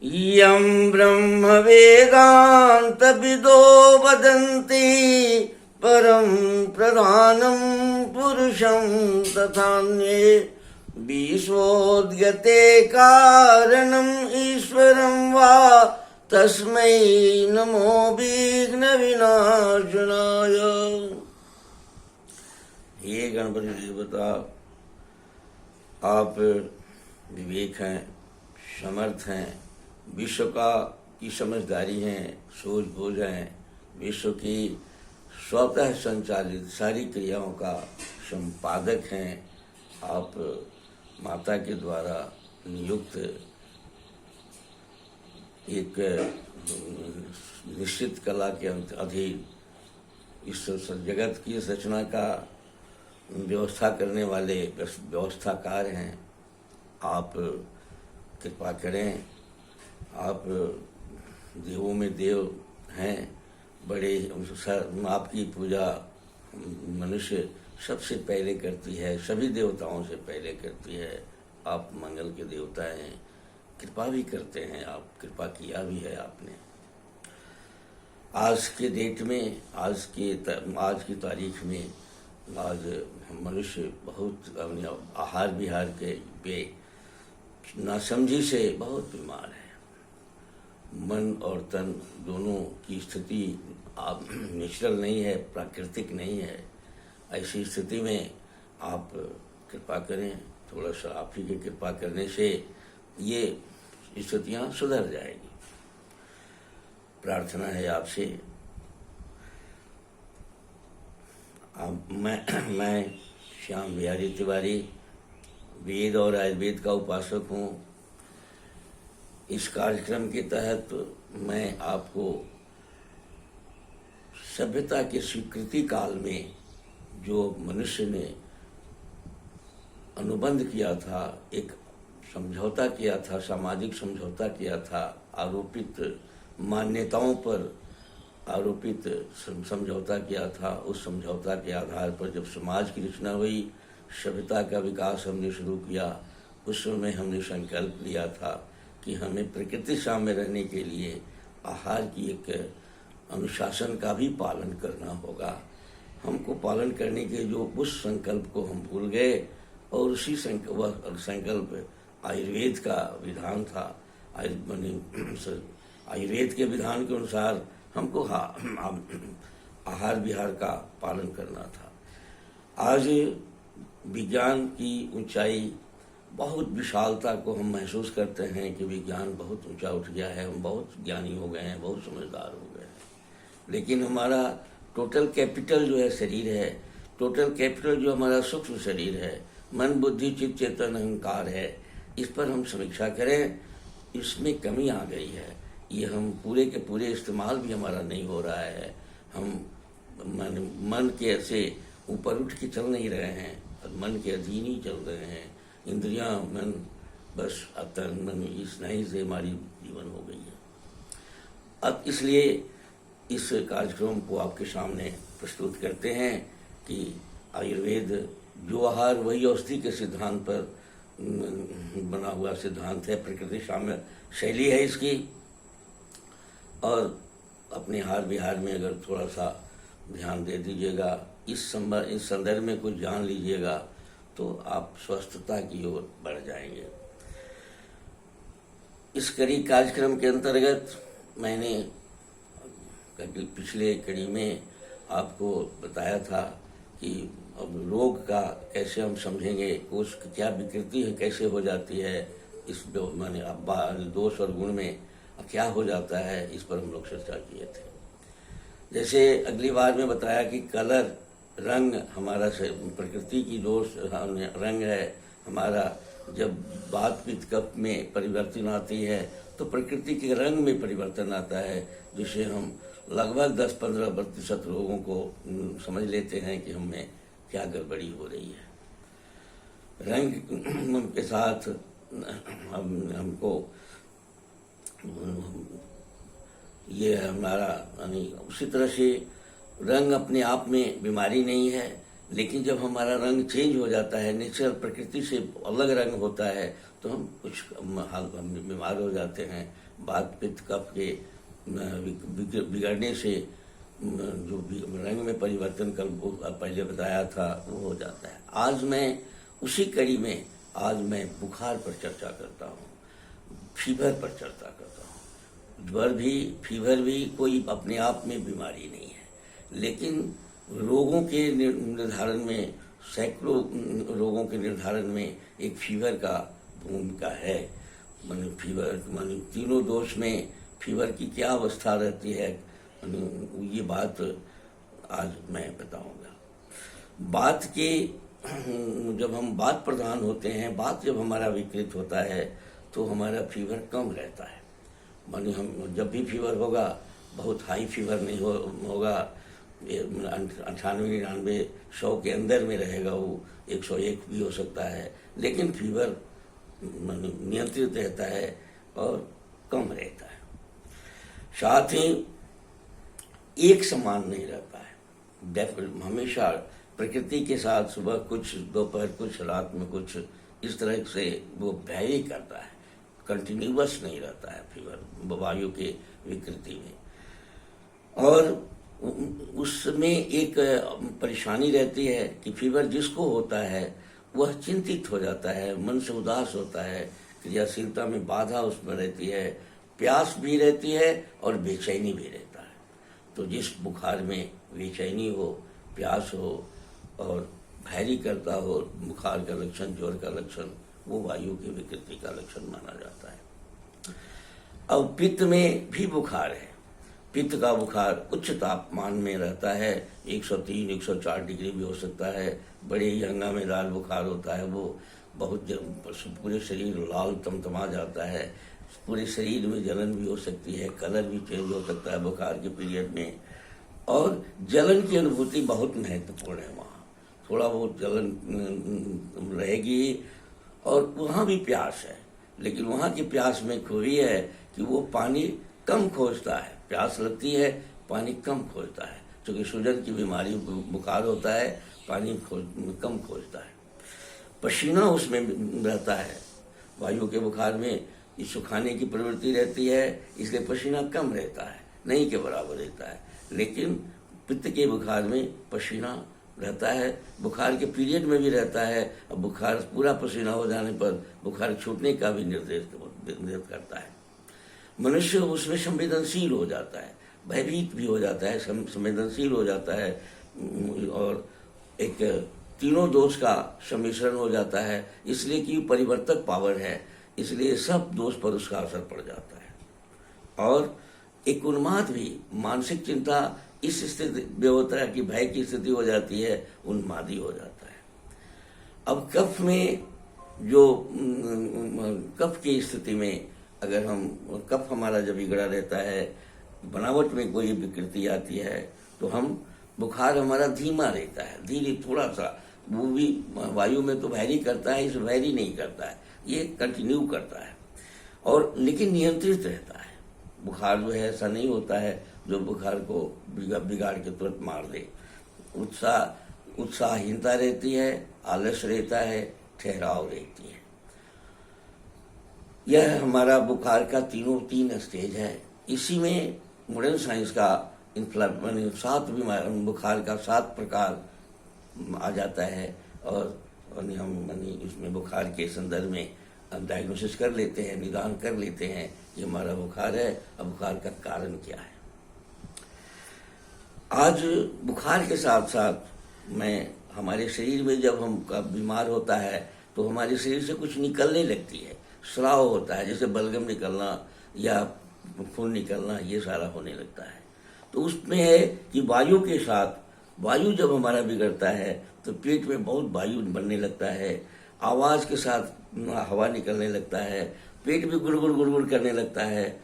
यं ब्रह्मवेदान्तविदो वदन्ति परं प्रधानं पुरुषं तथान्ये विश्वोद्गते कारणम् ईश्वरं वा तस्मै नमो विघ्नविनाशनाय। हे गणपति देवता, आप विवेक हैं, समर्थ हैं, विश्व की समझदारी हैं, सूझबूझ हैं, विश्व की स्वतः संचालित सारी क्रियाओं का संपादक हैं। आप माता के द्वारा नियुक्त एक निश्चित कला के अधीन इस जगत की रचना का व्यवस्था करने वाले व्यवस्थाकार हैं। आप कृपा करें, आप देवों में देव हैं, बड़े आपकी पूजा मनुष्य सबसे पहले करती है, सभी देवताओं से पहले करती है। आप मंगल के देवता हैं, कृपा भी करते हैं, आप कृपा किया भी है आपने। आज के डेट में, आज की तारीख में आज मनुष्य बहुत आहार विहार के पे नासमझी से बहुत बीमार है। मन और तन दोनों की स्थिति आप नेचुरल नहीं है, प्राकृतिक नहीं है। ऐसी स्थिति में आप कृपा करें, थोड़ा सा आप ही की कृपा करने से ये स्थितियां सुधर जाएगी। प्रार्थना है आपसे। मैं श्याम बिहारी तिवारी वेद और आयुर्वेद का उपासक हूँ। इस कार्यक्रम के तहत मैं आपको सभ्यता के स्वीकृति काल में जो मनुष्य ने अनुबंध किया था, एक समझौता किया था, सामाजिक समझौता किया था, आरोपित मान्यताओं पर आरोपित समझौता किया था। उस समझौता के आधार पर जब समाज की रचना हुई, सभ्यता का विकास हमने शुरू किया, उस समय हमने संकल्प लिया था कि हमें प्रकृति सामने रहने के लिए आहार की एक अनुशासन का भी पालन करना होगा। हमको पालन करने के जो उस संकल्प को हम भूल गए और उसी संकल्प आयुर्वेद का विधान था। आयुर्वेद के विधान के अनुसार हमको आहार विहार का पालन करना था। आज विज्ञान की ऊंचाई, बहुत विशालता को हम महसूस करते हैं कि विज्ञान बहुत ऊंचा उठ गया है, हम बहुत ज्ञानी हो गए हैं, बहुत समझदार हो गए हैं। लेकिन हमारा टोटल कैपिटल जो है शरीर है, टोटल कैपिटल जो हमारा सूक्ष्म शरीर है, मन बुद्धि चित्त चेतन अहंकार है, इस पर हम समीक्षा करें, इसमें कमी आ गई है। ये हम पूरे के पूरे इस्तेमाल भी हमारा नहीं हो रहा है। हम मन के ऐसे ऊपर उठ के चल नहीं रहे हैं, मन के अधीन ही चल रहे हैं। इंद्रियां, मन, बस तन मन, इस नहीं से हमारी जीवन हो गई है। अब इसलिए इस कार्यक्रम को आपके सामने प्रस्तुत करते हैं कि आयुर्वेद जो आहार वही औषधि के सिद्धांत पर बना हुआ सिद्धांत है, प्रकृति साम्य शैली है इसकी। और अपने हार विहार में अगर थोड़ा सा ध्यान दे दीजिएगा, इस संदर्भ में कुछ जान लीजिएगा, तो आप स्वस्थता की ओर बढ़ जाएंगे। इस कार्यक्रम के अंतर्गत मैंने पिछले कड़ी में आपको बताया था कि अब रोग का कैसे हम समझेंगे, कोष की क्या विकृति है, कैसे हो जाती है, इस मैंने दोष और गुण में क्या हो जाता है, इस पर हम लोग चर्चा किए थे। जैसे अगली बार में बताया कि कलर, रंग हमारा प्रकृति की जो रंग है हमारा, जब वात पित्त कफ में परिवर्तन आती है तो प्रकृति के रंग में परिवर्तन आता है, जिसे हम लगभग 10-15% रोगों को समझ लेते हैं कि हमें क्या गड़बड़ी हो रही है। रंग के साथ हमको ये हमारा, यानी उसी तरह से रंग अपने आप में बीमारी नहीं है, लेकिन जब हमारा रंग चेंज हो जाता है, नेचर प्रकृति से अलग रंग होता है, तो हम कुछ बीमार हो जाते हैं। वात पित्त कफ के बिगड़ने से जो रंग में परिवर्तन कल पहले बताया था वो हो जाता है। आज मैं उसी कड़ी में आज मैं बुखार पर चर्चा करता हूँ, फीवर पर चर्चा करता हूँ। ज्वर भी, फीवर भी कोई अपने आप में बीमारी नहीं है, लेकिन रोगों के निर्धारण में, सैकड़ों रोगों के निर्धारण में एक फीवर का भूमिका है। माने फीवर माने तीनों दोष में फीवर की क्या अवस्था रहती है, ये बात आज मैं बताऊंगा। बात के जब हम बात प्रधान होते हैं, बात जब हमारा विकृत होता है तो हमारा फीवर कम रहता है। माने हम जब भी फीवर होगा, बहुत हाई फीवर नहीं होगा, 98, 99, 100 के अंदर में रहेगा, वो 101 भी हो सकता है, लेकिन फीवर नियंत्रित रहता है और कम रहता है। साथ ही एक समान नहीं रहता है, हमेशा प्रकृति के साथ सुबह कुछ, दोपहर कुछ, रात में कुछ, इस तरह से वो वैरी करता है, कंटिन्यूअस नहीं रहता है फीवर वायु के विकृति में। और उसमें एक परेशानी रहती है कि फीवर जिसको होता है वह चिंतित हो जाता है, मन से उदास होता है, क्रियाशीलता में बाधा उसमें रहती है, प्यास भी रहती है और बेचैनी भी रहता है। तो जिस बुखार में बेचैनी हो, प्यास हो और भैरी करता हो, बुखार का लक्षण, ज्वर का लक्षण, वो वायु की विकृति का लक्षण माना जाता है। अब पित्त में भी बुखार है। पित्त का बुखार उच्च तापमान में रहता है, 103, 104 डिग्री भी हो सकता है। बड़े ही हंगामेदार बुखार होता है, वो बहुत पूरे शरीर लाल तमतमा जाता है, पूरे शरीर में जलन भी हो सकती है, कलर भी चेंज हो सकता है बुखार के पीरियड में। और जलन की अनुभूति बहुत महत्वपूर्ण है। वहाँ थोड़ा बहुत जलन रहेगी और वहाँ भी प्यास है, लेकिन वहाँ की प्यास में खूबी है कि वो पानी कम खोजता है। प्यास लगती है, पानी कम खोजता है, क्योंकि सूजन की बीमारी बुखार होता है, पानी कम खोजता है। पसीना उसमें रहता है, वायु के बुखार में सुखाने की प्रवृत्ति रहती है, इसलिए पसीना कम रहता है, नहीं के बराबर रहता है। लेकिन पित्त के बुखार में पसीना रहता है, बुखार के पीरियड में भी रहता है। अब बुखार पूरा पसीना हो जाने पर बुखार छूटने का भी निर्देश करता है। मनुष्य उसमें संवेदनशील हो जाता है, भयभीत भी हो जाता है, संवेदनशील हो जाता है, और एक तीनों दोष का सम्मिश्रण हो जाता है, इसलिए कि परिवर्तक पावर है, इसलिए सब दोष पर उसका असर पड़ जाता है। और एक उन्माद भी, मानसिक चिंता इस स्थिति में होता है कि भय की स्थिति हो जाती है, उन्मादी हो जाता है। अब कफ में जो कफ की स्थिति में अगर हम, कफ हमारा जब बिगड़ा रहता है, बनावट में कोई विकृति आती है, तो हम बुखार हमारा धीमा रहता है, धीरे थोड़ा सा, वो भी वायु में तो वैरी करता है, इस वैरी नहीं करता है, ये कंटिन्यू करता है और लेकिन नियंत्रित रहता है। बुखार जो है ऐसा नहीं होता है जो बुखार को बिगाड़ के तुरंत मार दे। उत्साहहीनता रहती है, आलस रहता है, ठहराव रहती है। यह हमारा बुखार का तीन स्टेज है। इसी में मॉडर्न साइंस का 7 बुखार का 7 प्रकार आ जाता है और हम इसमें बुखार के संदर्भ में डायग्नोसिस कर लेते हैं, निदान कर लेते हैं ये हमारा बुखार है। अब बुखार का कारण क्या है? आज बुखार के साथ साथ हमारे शरीर में जब हम बीमार होता है तो हमारे शरीर से कुछ निकलने लगती है, स्राव होता है, जैसे बलगम निकलना या खून निकलना, ये सारा होने लगता है। तो उसमें है कि वायु के साथ, वायु जब हमारा बिगड़ता है तो पेट में बहुत वायु बनने लगता है, आवाज के साथ हवा निकलने लगता है, पेट भी गुड़गुड़ करने लगता है,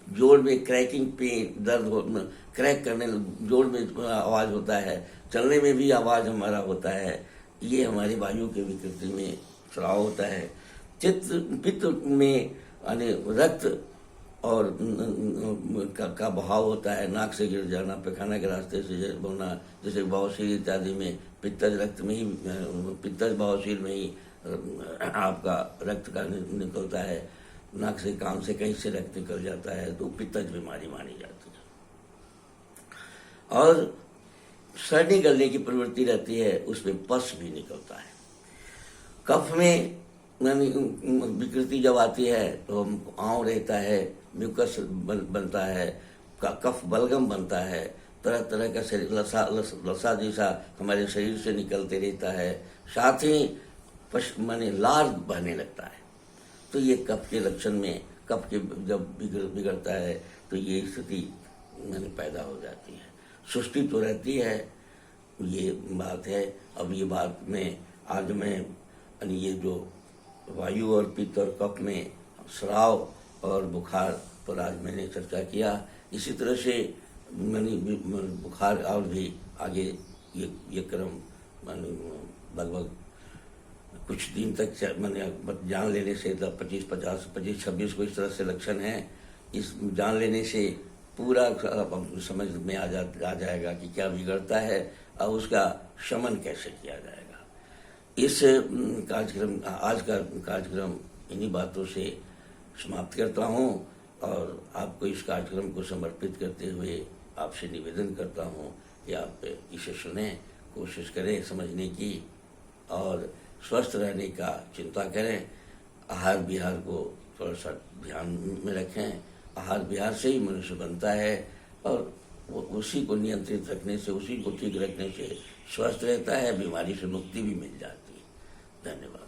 जोड़ में क्रैकिंग पेन, दर्द हो, क्रैक करने, जोड़ में आवाज होता है, चलने में भी आवाज हमारा होता है। ये हमारी वायु के विकृति में स्राव होता है। पित्त में रक्त और का बहाव होता है, नाक से गिर जाना, पैखाना के रास्ते से होना, जैसे बवासीर इत्यादि में पित्तज रक्त में ही, पित्तज बवासीर में ही आपका रक्त का निकलता है, नाक से कान से कहीं से रक्त निकल जाता है, तो पित्तज बीमारी मानी जाती है। और सर निकलने की प्रवृत्ति रहती है, उसमें पस भी निकलता है। कफ में विकृति जब आती है तो आंव रहता है, म्यूकस बनता है, कफ बलगम बनता है, तरह तरह का शरीर लसा जैसा हमारे शरीर से निकलते रहता है, साथ ही लार बहने लगता है। तो ये कफ के लक्षण में, कफ के जब बिगड़ता है तो ये स्थिति पैदा हो जाती है। सुस्ती तो रहती है, ये बात है। अब ये बात में आज मैं ये जो वायु और पित्त और कफ में स्राव और बुखार पर आज मैंने चर्चा किया। इसी तरह से बुखार और भी आगे ये क्रम लगभग कुछ दिन तक मैंने जान लेने से 25-26 को इस तरह से लक्षण हैं। इस जान लेने से पूरा समझ में आ जाएगा कि क्या बिगड़ता है और उसका शमन कैसे किया जाएगा। इस कार्यक्रम, आज का कार्यक्रम इन्हीं बातों से समाप्त करता हूँ और आपको इस कार्यक्रम को समर्पित करते हुए आपसे निवेदन करता हूँ कि आप इसे सुने, कोशिश करें समझने की और स्वस्थ रहने का चिंता करें। आहार विहार को थोड़ा सा ध्यान में रखें। आहार विहार से ही मनुष्य बनता है और उसी को नियंत्रित रखने से, उसी को ठीक रखने से स्वस्थ रहता है, बीमारी से मुक्ति भी मिल जाती है। धन्यवाद।